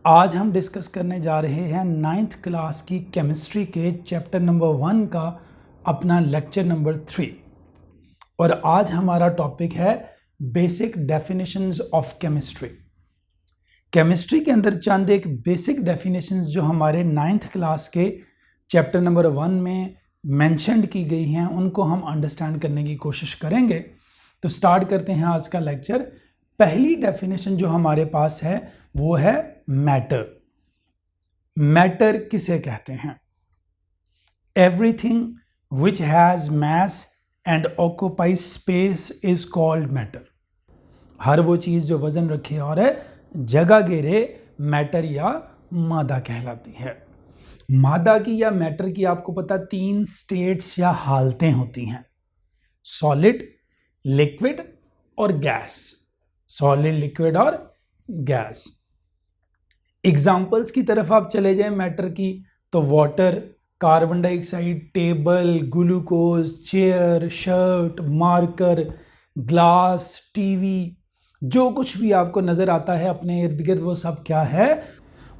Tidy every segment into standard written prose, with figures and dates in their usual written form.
आज हम डिस्कस करने जा रहे हैं 9th क्लास की केमिस्ट्री के चैप्टर नंबर 1 का अपना लेक्चर नंबर 3। और आज हमारा टॉपिक है basic definitions of chemistry. Chemistry के अंदर चंद एक बेसिक डेफिनेशंस जो हमारे 9th क्लास के चैप्टर नंबर 1 में मेंशन्ड की गई हैं उनको हम अंडरस्टैंड करने की कोशिश करेंगे। तो स्टार्ट करते हैं आज का लेक्चर। पहली डेफिनेशन जो हमारे पास है वो है मैटर। मैटर किसे कहते हैं? Everything which has mass and occupies space is called matter. हर वो चीज जो वजन रखे और जगह घेरे मैटर या मादा कहलाती है। मादा की या मैटर की आपको पता 3 स्टेट्स या हालतें होती हैं, सॉलिड, लिक्विड और गैस। सॉलिड, लिक्विड और गैस। एग्जाम्पल्स की तरफ आप चले जाएं मैटर की तो water, carbon dioxide, table, glucose, chair, shirt, marker, glass, TV, जो कुछ भी आपको नजर आता है अपने इर्द गिर्द वो सब क्या है?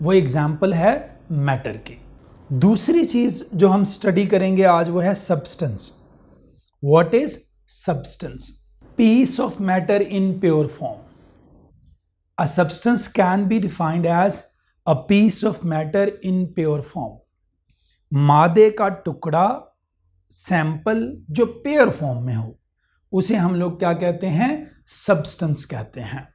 वो एग्जाम्पल है मैटर की। दूसरी चीज जो हम स्टडी करेंगे आज वो है substance. What is substance? Piece of matter in pure form. A substance can be defined as a piece of matter in pure form. मादे का टुकड़ा, सैंपल जो प्योर फॉर्म में हो उसे हम लोग क्या कहते हैं? सब्सटेंस कहते हैं।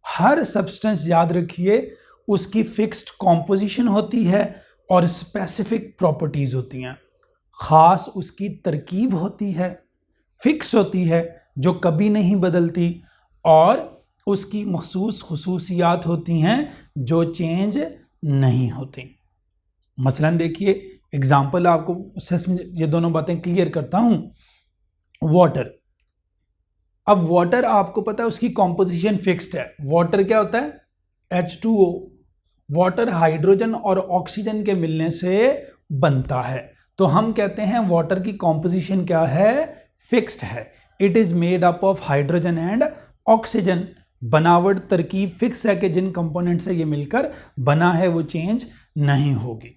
हर सब्सटेंस याद रखिए उसकी फिक्स्ड कॉम्पोजिशन होती है और स्पेसिफिक प्रॉपर्टीज होती हैं। खास उसकी तरकीब होती है, फिक्स होती है जो कभी नहीं बदलती, और उसकी मखसूस खुसूसियात होती हैं जो चेंज नहीं होती। मसलन देखिए एग्जाम्पल आपको उससे ये दोनों बातें क्लियर करता हूं। वाटर। अब वाटर आपको पता है उसकी कॉम्पोजिशन फिक्स्ड है। वाटर क्या होता है? H2O। वाटर हाइड्रोजन और ऑक्सीजन के मिलने से बनता है। तो हम कहते हैं वाटर की कॉम्पोजिशन क्या है? फिक्स्ड है। It is made up of hydrogen and oxygen. बनावट तरकीब फिक्स है कि जिन कंपोनेंट से ये मिलकर बना है वो चेंज नहीं होगी।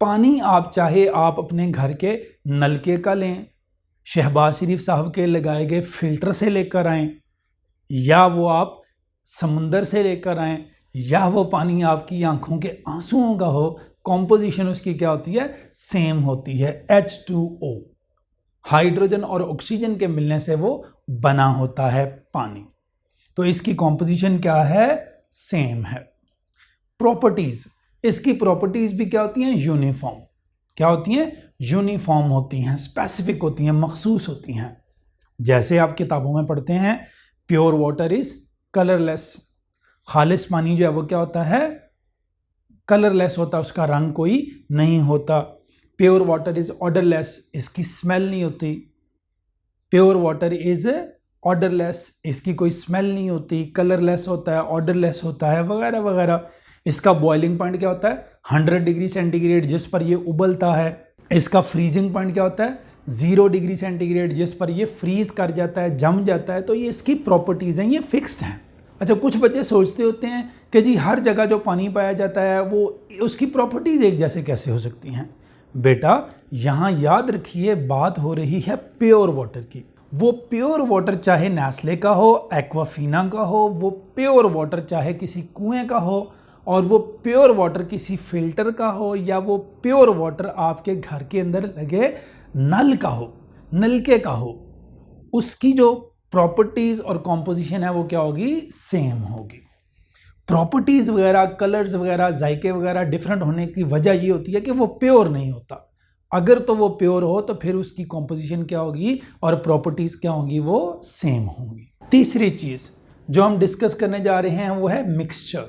पानी आप चाहे आप अपने घर के नलके का लें, शहबाज शरीफ साहब के लगाए गए फिल्टर से लेकर आएं, या वो आप समुंदर से लेकर आएं, या वो पानी आपकी आंखों के आंसुओं का हो, कॉम्पोजिशन उसकी क्या होती है? सेम होती है। H2O, हाइड्रोजन और ऑक्सीजन के मिलने से वो बना होता है पानी। तो इसकी कॉम्पोजिशन क्या है? सेम है। प्रॉपर्टीज, इसकी प्रॉपर्टीज भी क्या होती हैं? यूनिफॉर्म। क्या होती हैं? यूनिफॉर्म होती हैं, स्पेसिफिक होती हैं, मखसूस होती हैं। जैसे आप किताबों में पढ़ते हैं प्योर वाटर इज कलरलेस। खालिस पानी जो है वो क्या होता है? कलरलेस होता है, उसका रंग कोई नहीं होता। प्योर वाटर इज ऑर्डरलेस, इसकी स्मेल नहीं होती। प्योर वाटर इज ऑर्डरलेस, इसकी कोई स्मेल नहीं होती। कलरलेस होता है, ऑर्डरलेस होता है, वगैरह वगैरह। इसका बॉइलिंग पॉइंट क्या होता है? 100 डिग्री सेंटीग्रेड, जिस पर ये उबलता है। इसका फ्रीजिंग पॉइंट क्या होता है? 0 डिग्री सेंटीग्रेड, जिस पर ये फ्रीज कर जाता है, जम जाता है। तो ये इसकी प्रॉपर्टीज हैं, ये फिक्स्ड हैं। अच्छा, कुछ बच्चे सोचते होते हैं कि जी हर जगह जो पानी पाया जाता है वो उसकी प्रॉपर्टीज एक जैसे कैसे हो सकती हैं? बेटा यहाँ याद रखिए बात हो रही है प्योर वाटर की। वो प्योर वाटर चाहे नेस्ले का हो, एक्वाफीना का हो, वो प्योर वाटर चाहे किसी कुएं का हो, और वो प्योर वाटर किसी फिल्टर का हो, या वो प्योर वाटर आपके घर के अंदर लगे नल का हो, नलके का हो, उसकी जो प्रॉपर्टीज और कॉम्पोजिशन है वो क्या होगी? सेम होगी। प्रॉपर्टीज वगैरह, कलर्स वगैरह, जायके वगैरह डिफरेंट होने की वजह ये होती है कि वो प्योर नहीं होता। अगर तो वो प्योर हो तो फिर उसकी कॉम्पोजिशन क्या होगी और प्रॉपर्टीज क्या होंगी? वो सेम होंगी। तीसरी चीज जो हम डिस्कस करने जा रहे हैं वो है मिक्सचर।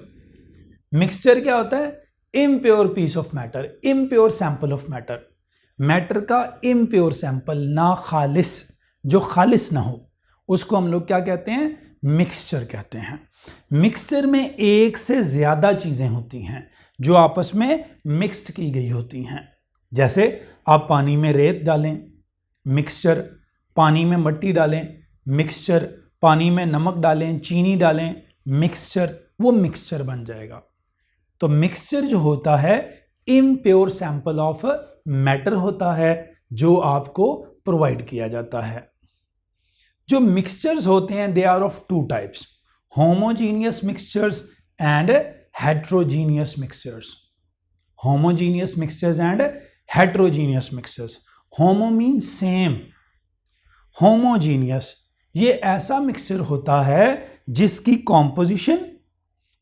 मिक्सचर क्या होता है? Impure piece of matter, impure sample of matter. Matter का इम्प्योर सैंपल, ना खालिस, जो खालिस ना हो, उसको हम लोग क्या कहते हैं? मिक्सचर कहते हैं। मिक्सचर में एक से ज्यादा चीजें होती हैं जो आपस में मिक्स्ड की गई होती हैं। जैसे आप पानी में रेत डालें, मिक्सचर, पानी में मिट्टी डालें, मिक्सचर, पानी में नमक डालें, चीनी डालें, मिक्सचर, वो मिक्सचर बन जाएगा। तो मिक्सचर जो होता है इम्प्योर सैंपल ऑफ मैटर होता है जो आपको प्रोवाइड किया जाता है। जो मिक्सचर्स होते हैं they are of two types, homogeneous mixtures and heterogeneous mixtures. Homogeneous mixtures and heterogeneous mixtures. Homo means same, homogeneous ये ऐसा मिक्सचर होता है जिसकी कॉम्पोजिशन,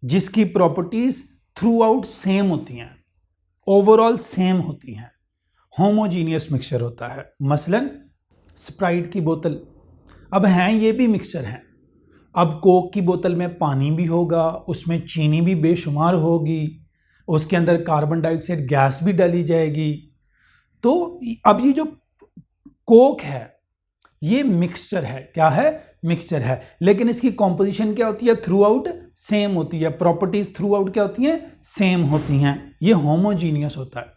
जिसकी प्रॉपर्टीज थ्रू आउट सेम होती हैं, ओवरऑल सेम होती हैं, होमोजीनियस मिक्सचर होता है। मसलन स्प्राइट की बोतल, अब हैं ये भी मिक्सचर हैं। अब कोक की बोतल में पानी भी होगा, उसमें चीनी भी बेशुमार होगी, उसके अंदर कार्बन डाइऑक्साइड गैस भी डाली जाएगी। तो अब ये जो कोक है ये मिक्सचर है, क्या है? मिक्सचर है, लेकिन इसकी कॉम्पोजिशन क्या होती है? थ्रू आउट सेम होती है, प्रॉपर्टीज थ्रू आउट क्या होती हैं? सेम होती हैं। ये होमोजीनियस होता है।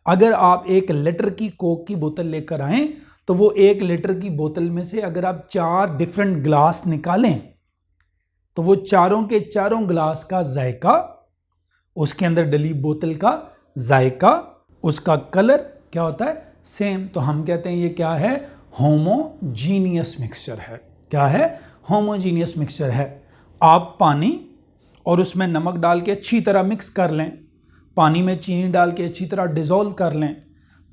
अगर आप 1 लीटर की कोक की बोतल लेकर आएं तो वो 1 लीटर की बोतल में से अगर आप 4 डिफरेंट ग्लास निकालें तो वो चारों के चारों ग्लास का जायका, उसके अंदर डली बोतल का जायका, उसका कलर क्या होता है? सेम। तो हम कहते हैं ये क्या है? होमोजीनियस मिक्सचर है। क्या है? होमोजीनियस मिक्सचर है। आप पानी और उसमें नमक डाल के अच्छी तरह मिक्स कर लें, पानी में चीनी डाल के अच्छी तरह डिसॉल्व कर लें,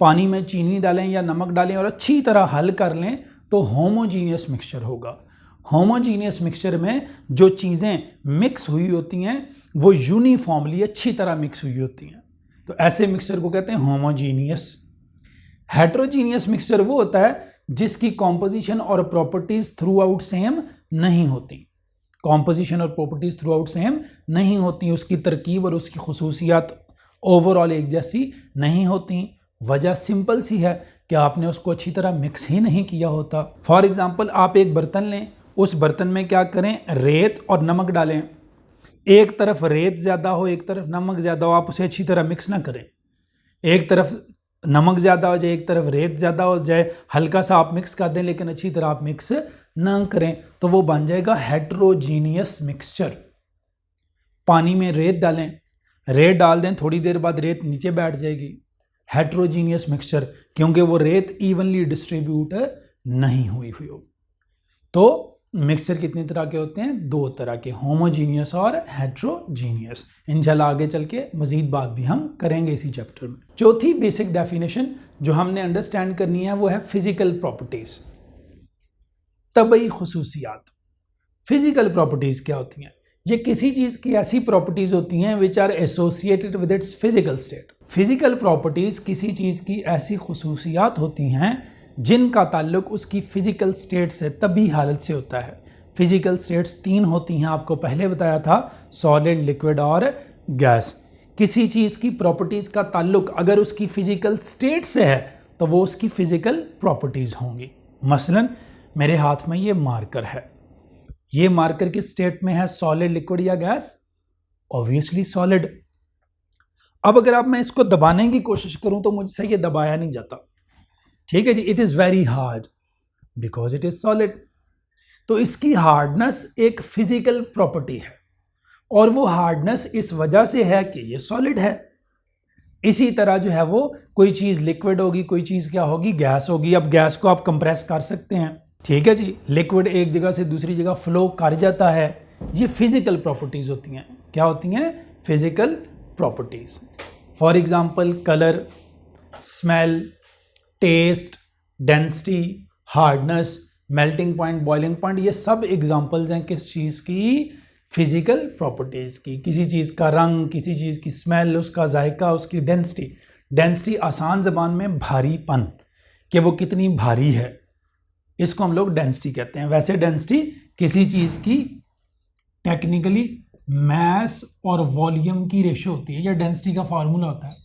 पानी में चीनी डालें या नमक डालें और अच्छी तरह हल कर लें तो होमोजीनियस मिक्सचर होगा। होमोजीनियस मिक्सचर में जो चीज़ें मिक्स हुई होती हैं वो यूनिफॉर्मली अच्छी तरह मिक्स हुई होती हैं, तो ऐसे मिक्सचर को कहते हैं होमोजीनियस। हेट्रोजीनियस मिक्सचर वो होता है जिसकी कॉम्पोजिशन और प्रॉपर्टीज थ्रू आउट सेम नहीं होती। कॉम्पोजिशन और प्रॉपर्टीज थ्रू आउट सेम नहीं होती, उसकी तरकीब और उसकी खुसूसियात ओवरऑल एक जैसी नहीं होती। वजह सिंपल सी है कि आपने उसको अच्छी तरह मिक्स ही नहीं किया होता। फॉर एग्जांपल आप एक बर्तन लें, उस बर्तन में क्या करें? रेत और नमक डालें। एक तरफ रेत ज़्यादा हो, एक तरफ नमक ज़्यादा हो, आप उसे अच्छी तरह मिक्स ना करें। एक तरफ नमक ज़्यादा हो जाए, एक तरफ रेत ज़्यादा हो जाए, हल्का सा आप मिक्स कर दें लेकिन अच्छी तरह आप मिक्स ना करें तो वो बन जाएगा हेट्रोजीनियस मिक्सचर। पानी में रेत डालें, रेत डाल दें, थोड़ी देर बाद रेत नीचे बैठ जाएगी, हेट्रोजीनियस मिक्सचर, क्योंकि वो रेत इवनली डिस्ट्रीब्यूट नहीं हुई हो। तो मिक्सचर कितनी तरह के होते हैं? 2 तरह के, होमोजीनियस और हेट्रोजीनियस। इंशाल्लाह आगे चल के मजीद बात भी हम करेंगे इसी चैप्टर में। चौथी बेसिक डेफिनेशन जो हमने अंडरस्टैंड करनी है वो है फिजिकल प्रॉपर्टीज, तबई खुसूसियात। फिजिकल प्रॉपर्टीज क्या होती हैं? ये किसी चीज की ऐसी प्रॉपर्टीज होती हैं which are associated with its physical state. Physical properties किसी चीज की ऐसी खुसूसियात होती हैं जिनका ताल्लुक उसकी फिजिकल स्टेट से, तभी हालत से होता है। फिजिकल स्टेट्स 3 होती हैं, आपको पहले बताया था, सॉलिड, लिक्विड और गैस। किसी चीज़ की प्रॉपर्टीज़ का ताल्लुक अगर उसकी फिजिकल स्टेट से है तो वो उसकी फिजिकल प्रॉपर्टीज़ होंगी। मसलन मेरे हाथ में ये मार्कर है, ये मार्कर किस स्टेट में है? सॉलिड, लिक्विड या गैस? Obviously solid. अब अगर आप मैं इसको दबाने की कोशिश करूं तो मुझसे ये दबाया नहीं जाता, ठीक है जी। It is very hard because it is solid. तो इसकी हार्डनेस एक फिजिकल प्रॉपर्टी है और वो हार्डनेस इस वजह से है कि ये सॉलिड है। इसी तरह जो है वो कोई चीज़ लिक्विड होगी, कोई चीज़ क्या होगी? गैस होगी। अब गैस को आप कंप्रेस कर सकते हैं, ठीक है जी। लिक्विड एक जगह से दूसरी जगह फ्लो कर जाता है। ये फिजिकल प्रॉपर्टीज़ होती हैं। क्या होती हैं? Physical properties. For example colour, smell, taste, density, hardness, melting point, boiling point, ये सब एग्जांपल्स हैं किस चीज़ की? फिजिकल प्रॉपर्टीज़ की। किसी चीज़ का रंग, किसी चीज़ की स्मेल, उसका जायका, उसकी डेंसिटी। डेंसिटी आसान ज़बान में भारीपन, कि वो कितनी भारी है, इसको हम लोग डेंसिटी कहते हैं। वैसे डेंसिटी किसी चीज़ की टेक्निकली मैस और वॉल्यूम की रेशो होती है। यह डेंसिटी का फार्मूला होता है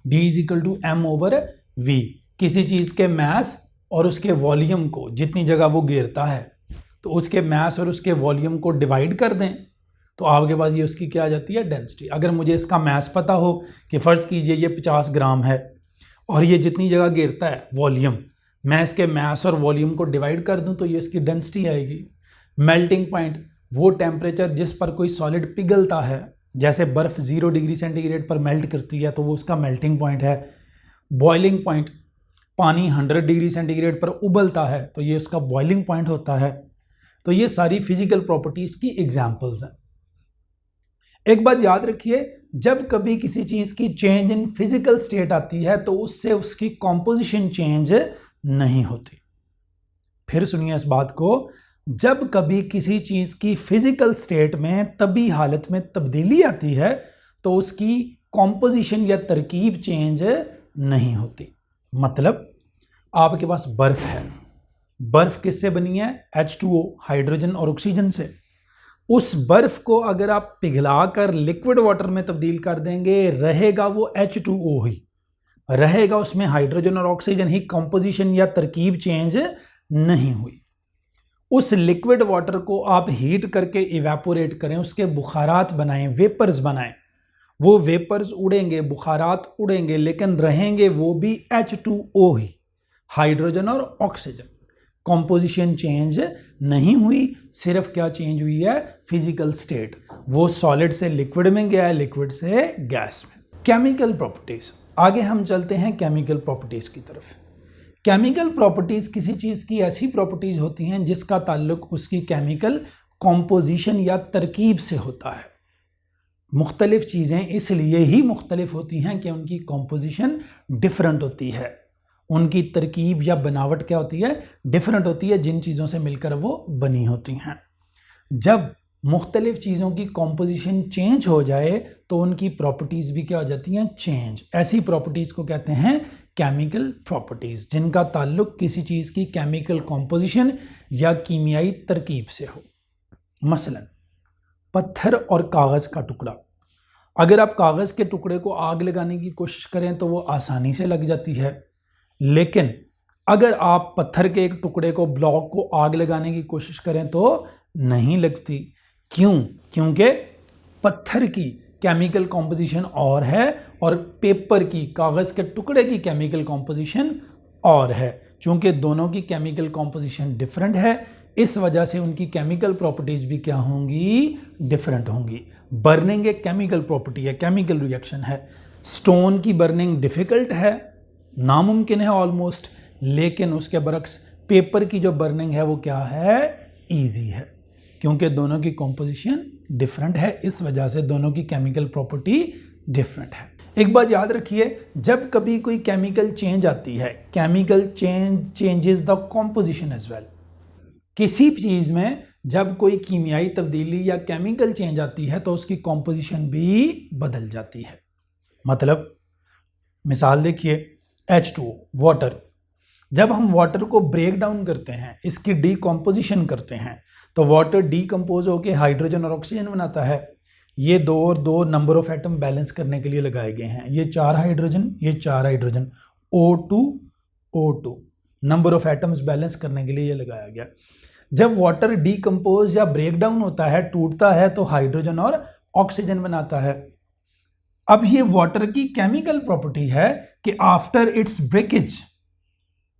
D=m/v। किसी चीज़ के मैस और उसके वॉल्यूम को, जितनी जगह वो घेरता है, तो उसके मैस और उसके वॉल्यूम को डिवाइड कर दें तो आपके पास ये उसकी क्या आ जाती है? डेंसिटी। अगर मुझे इसका मैस पता हो कि फ़र्ज़ कीजिए ये 50 ग्राम है और ये जितनी जगह घेरता है वॉल्यूम, मैं इसके मैस और वॉल्यूम को डिवाइड कर दूं तो ये इसकी डेंसिटी आएगी। मेल्टिंग पॉइंट, वो टेम्परेचर जिस पर कोई सॉलिड पिघलता है, जैसे बर्फ़ 0 डिग्री सेंटीग्रेड पर मेल्ट करती है तो वो उसका मेल्टिंग पॉइंट है। बॉइलिंग पॉइंट, पानी 100 डिग्री सेंटीग्रेड पर उबलता है तो ये उसका बॉइलिंग पॉइंट होता है। तो ये सारी फिजिकल प्रॉपर्टीज़ की एग्जाम्पल्स हैं। एक बात याद रखिए, जब कभी किसी चीज़ की चेंज इन फिजिकल स्टेट आती है तो उससे उसकी कॉम्पोजिशन चेंज नहीं होती। फिर सुनिए इस बात को, जब कभी किसी चीज़ की फिजिकल स्टेट में तभी हालत में तब्दीली आती है तो उसकी कॉम्पोजिशन या तरकीब चेंज नहीं होती। मतलब आपके पास बर्फ़ है, बर्फ़ किससे बनी है? H2O, हाइड्रोजन और ऑक्सीजन से। उस बर्फ़ को अगर आप पिघला कर लिक्विड वाटर में तब्दील कर देंगे, रहेगा वो H2O ही रहेगा, उसमें हाइड्रोजन और ऑक्सीजन ही, कंपोजिशन या तरकीब चेंज नहीं हुई। उस लिक्विड वाटर को आप हीट करके इवेपोरेट करें, उसके बुखारात बनाएं, वेपर्स बनाएं, वो वेपर्स उड़ेंगे, बुखारात उड़ेंगे, लेकिन रहेंगे वो भी H2O ही, हाइड्रोजन और ऑक्सीजन। कॉम्पोजिशन चेंज नहीं हुई, सिर्फ क्या चेंज हुई है? Physical state. वो सॉलिड से लिक्विड में गया है, लिक्विड से गैस में। केमिकल प्रॉपर्टीज, आगे हम चलते हैं केमिकल प्रॉपर्टीज की तरफ। केमिकल प्रॉपर्टीज किसी चीज की ऐसी प्रॉपर्टीज होती हैं जिसका ताल्लुक उसकी केमिकल कॉम्पोजिशन या तरकीब से होता है। मुख्तलिफ चीजें इसलिए ही मुख्तलिफ होती हैं कि उनकी कॉम्पोजिशन डिफरेंट होती है, उनकी तरकीब या बनावट क्या होती है? डिफरेंट होती है, जिन चीज़ों से मिलकर वो बनी होती हैं। जब मुख्तलिफ चीज़ों की कॉम्पोजिशन चेंज हो जाए तो उनकी प्रॉपर्टीज़ भी क्या हो जाती हैं? चेंज। ऐसी प्रॉपर्टीज़ को कहते हैं केमिकल प्रॉपर्टीज़, जिनका ताल्लुक किसी चीज़ की केमिकल कॉम्पोजिशन या कीमियाई तरकीब से हो। मसलन पत्थर और कागज़ का टुकड़ा, अगर आप कागज़ के टुकड़े को आग लगाने की कोशिश करें तो वो आसानी से लग जाती है, लेकिन अगर आप पत्थर के एक टुकड़े को, ब्लॉक को आग लगाने की कोशिश करें तो नहीं लगती। क्यों? क्योंकि पत्थर की केमिकल कॉम्पोजिशन और है और पेपर की, कागज़ के टुकड़े की केमिकल कॉम्पोजिशन और है। चूंकि दोनों की केमिकल कॉम्पोजिशन डिफरेंट है, इस वजह से उनकी केमिकल प्रॉपर्टीज भी क्या होंगी? डिफरेंट होंगी। बर्निंग एक केमिकल प्रॉपर्टी है, केमिकल रिएक्शन है। स्टोन की बर्निंग डिफ़िकल्ट है, नामुमकिन है ऑलमोस्ट, लेकिन उसके बरक्स पेपर की जो बर्निंग है वो क्या है? ईजी है, क्योंकि दोनों की कॉम्पोजिशन डिफरेंट है, इस वजह से दोनों की केमिकल प्रॉपर्टी डिफरेंट है। एक बात याद रखिए, जब कभी कोई केमिकल चेंज आती है, chemical change changes the composition as well. किसी चीज़ में जब कोई कीमियाई तब्दीली या केमिकल चेंज आती है तो उसकी कॉम्पोजिशन भी बदल जाती है। मतलब मिसाल देखिए, H2O, वाटर। जब हम वाटर को ब्रेक डाउन करते हैं, इसकी डीकम्पोजिशन करते हैं, तो वाटर डीकम्पोज होकर हाइड्रोजन और ऑक्सीजन बनाता है। ये दो और दो नंबर ऑफ एटम बैलेंस करने के लिए लगाए गए हैं। ये 4 हाइड्रोजन, ये 4 hydrogen, O2 O2, number of atoms balance करने के लिए ये लगाया गया। जब वाटर डीकम्पोज या ब्रेक डाउन होता है, टूटता है, तो हाइड्रोजन और ऑक्सीजन बनाता है। अब ये वाटर की केमिकल प्रॉपर्टी है कि after its breakage,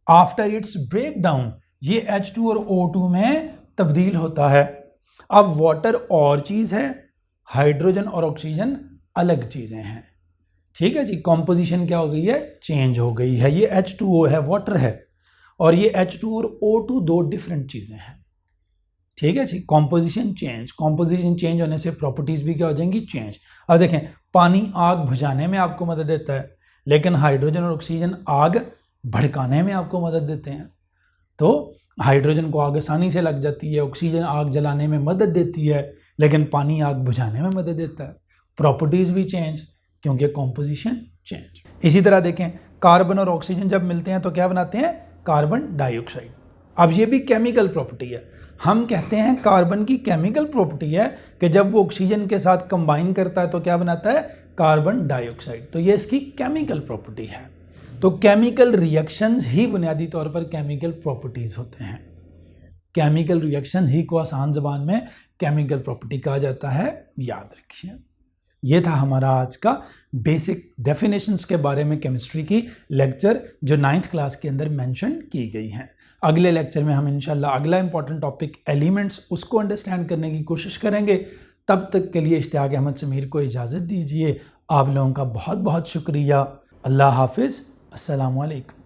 after its break down, ये H2 और O2 में तब्दील होता है। अब वाटर और चीज है, हाइड्रोजन और ऑक्सीजन अलग चीजें हैं। ठीक है जी, कॉम्पोजिशन क्या हो गई है? चेंज हो गई है। ये H2O है, वाटर है, और ये H2 और O2 दो डिफरेंट चीजें हैं। ठीक है जी, कॉम्पोजिशन चेंज, कॉम्पोजिशन चेंज होने से प्रॉपर्टीज भी क्या हो जाएंगी? चेंज। अब देखें, पानी आग बुझाने में आपको मदद देता है, लेकिन हाइड्रोजन और ऑक्सीजन आग भड़काने में आपको मदद देते हैं। तो हाइड्रोजन को आग आसानी से लग जाती है, ऑक्सीजन आग जलाने में मदद देती है, लेकिन पानी आग बुझाने में मदद देता है। प्रॉपर्टीज भी चेंज, क्योंकि कॉम्पोजिशन चेंज। इसी तरह देखें, कार्बन और ऑक्सीजन जब मिलते हैं तो क्या बनाते हैं? Carbon dioxide. अब ये भी केमिकल प्रॉपर्टी है। हम कहते हैं कार्बन की केमिकल प्रॉपर्टी है कि जब वो ऑक्सीजन के साथ कंबाइन करता है तो क्या बनाता है? Carbon dioxide. तो ये इसकी केमिकल प्रॉपर्टी है। तो केमिकल रिएक्शंस ही बुनियादी तौर पर केमिकल प्रॉपर्टीज होते हैं। केमिकल रिएक्शन ही को आसान ज़बान में केमिकल प्रॉपर्टी कहा जाता है, याद रखिए। ये था हमारा आज का बेसिक डेफिनेशंस के बारे में केमिस्ट्री की लेक्चर, जो 9th क्लास के अंदर मेंशन की गई हैं। अगले लेक्चर में हम इंशाल्लाह अगला इंपॉर्टेंट टॉपिक एलिमेंट्स, उसको अंडरस्टैंड करने की कोशिश करेंगे। तब तक के लिए इश्तियाक अहमद समीर को इजाज़त दीजिए। आप लोगों का बहुत बहुत शुक्रिया। अल्लाह हाफिज़। अस्सलामु अलैकुम।